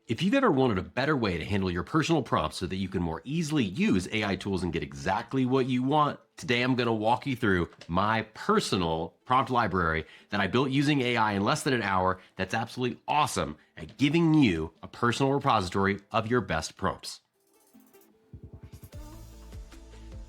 If you've ever wanted a better way to handle your personal prompts so that you can more easily use AI tools and get exactly what you want, today I'm going to walk you through my personal prompt library that I built using AI in less than an hour that's absolutely awesome at giving you a personal repository of your best prompts.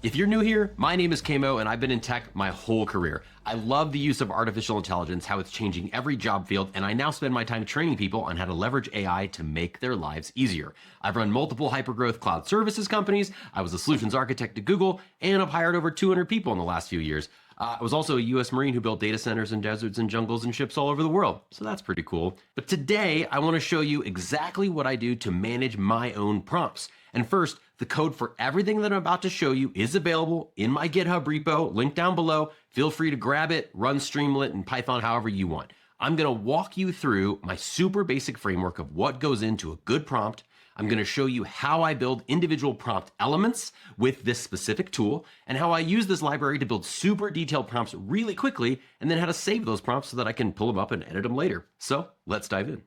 If you're new here, my name is Kamo and I've been in tech my whole career. I love the use of artificial intelligence, how it's changing every job field, and I now spend my time training people on how to leverage AI to make their lives easier. I've run multiple hypergrowth cloud services companies, I was a solutions architect at Google, and I've hired over 200 people in the last few years. I was also a US Marine who built data centers in deserts and jungles and ships all over the world, so that's pretty cool. But today, I want to show you exactly what I do to manage my own prompts. And first, the code for everything that I'm about to show you is available in my GitHub repo, link down below. Feel free to grab it, run Streamlit in Python however you want. I'm going to walk you through my super basic framework of what goes into a good prompt. I'm going to show you how I build individual prompt elements with this specific tool and how I use this library to build super detailed prompts really quickly, and then how to save those prompts so that I can pull them up and edit them later. So let's dive in.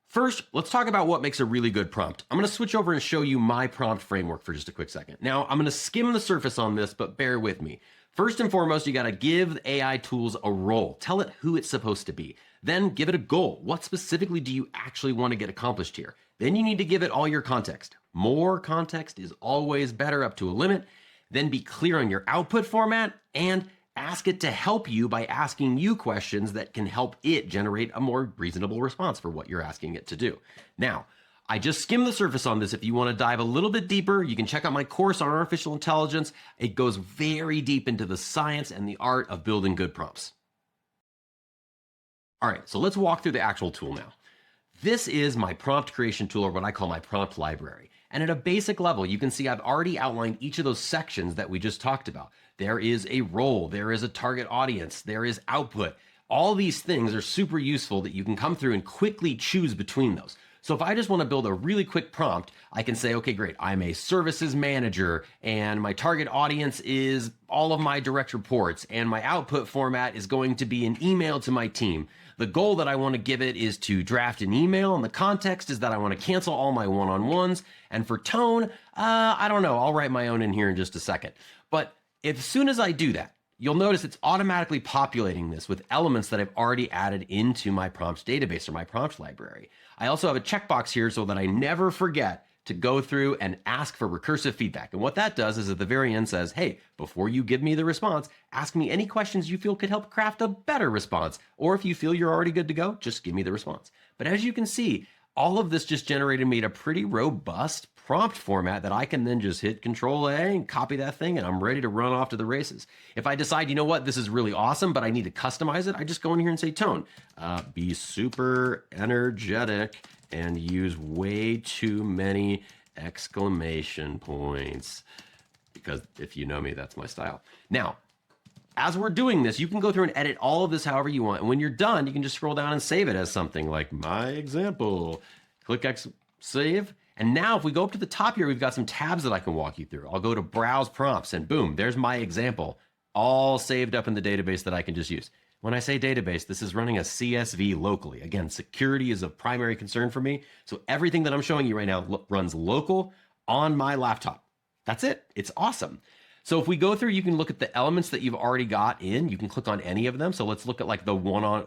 First, let's talk about what makes a really good prompt. I'm going to switch over and show you my prompt framework for just a quick second. Now, I'm going to skim the surface on this, but bear with me. First and foremost, you got to give AI tools a role. Tell it who it's supposed to be. Then give it a goal. What specifically do you actually want to get accomplished here? Then you need to give it all your context. More context is always better up to a limit. Then be clear on your output format and ask it to help you by asking you questions that can help it generate a more reasonable response for what you're asking it to do. Now, I just skimmed the surface on this. If you want to dive a little bit deeper, you can check out my course on artificial intelligence. It goes very deep into the science and the art of building good prompts. All right, so let's walk through the actual tool now. This is my prompt creation tool, or what I call my prompt library. And at a basic level, you can see I've already outlined each of those sections that we just talked about. There is a role, there is a target audience, there is output. All these things are super useful that you can come through and quickly choose between those. So if I just want to build a really quick prompt, I can say, okay, great, I'm a services manager and my target audience is all of my direct reports and my output format is going to be an email to my team. The goal that I want to give it is to draft an email, and the context is that I want to cancel all my one-on-ones. And for tone, I don't know, I'll write my own in here in just a second. But as soon as I do that, you'll notice it's automatically populating this with elements that I've already added into my prompts database or my prompt library. I also have a checkbox here so that I never forget to go through and ask for recursive feedback. And what that does is at the very end says, hey, before you give me the response, ask me any questions you feel could help craft a better response. Or if you feel you're already good to go, just give me the response. But as you can see, all of this just generated me a pretty robust prompt format that I can then just hit Control A and copy that thing, and I'm ready to run off to the races. If I decide, you know what, this is really awesome, but I need to customize it, I just go in here and say tone, be super energetic and use way too many exclamation points, because if you know me, that's my style. Now, as we're doing this, you can go through and edit all of this however you want. And when you're done, you can just scroll down and save it as something like my example. Click save. And now if we go up to the top here, we've got some tabs that I can walk you through. I'll go to browse prompts and boom, there's my example, all saved up in the database that I can just use. When I say database, this is running a CSV locally. Again, security is a primary concern for me. So everything that I'm showing you right now runs local on my laptop. That's it. It's awesome. So if we go through, you can look at the elements that you've already got in. You can click on any of them. So let's look at like the one on,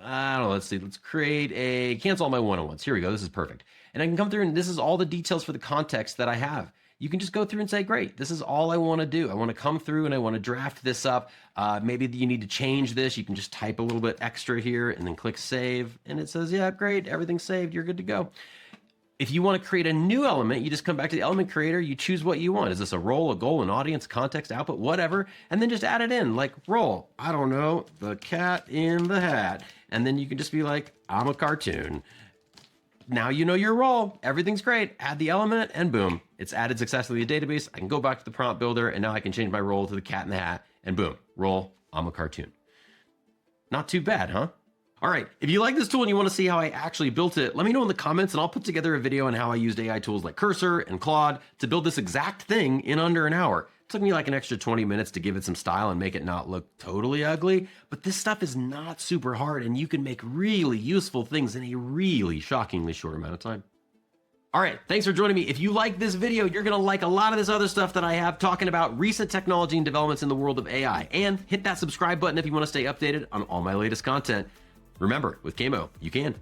I don't know, let's see. Let's create a, cancel all my one-on-ones. Here we go. This is perfect. And I can come through and this is all the details for the context that I have. You can just go through and say, great, this is all I want to do. I want to come through and I want to draft this up. Maybe you need to change this. You can just type a little bit extra here and then click save. And it says, yeah, great, everything's saved. You're good to go. If you want to create a new element, you just come back to the element creator. You choose what you want. Is this a role, a goal, an audience, context, output, whatever? And then just add it in like role. I don't know, the cat in the hat. And then you can just be like, I'm a cartoon. Now you know your role, everything's great, add the element and boom, it's added successfully to the database. I can go back to the prompt builder and now I can change my role to the cat in the hat and boom, role, I'm a cartoon. Not too bad, huh? All right, if you like this tool and you want to see how I actually built it, let me know in the comments and I'll put together a video on how I used AI tools like Cursor and Claude to build this exact thing in under an hour. Took me like an extra 20 minutes to give it some style and make it not look totally ugly, but this stuff is not super hard and you can make really useful things in a really shockingly short amount of time. All right, thanks for joining me. If you like this video, you're gonna like a lot of this other stuff that I have talking about recent technology and developments in the world of AI. And hit that subscribe button if you wanna stay updated on all my latest content. Remember, with Camo, you can.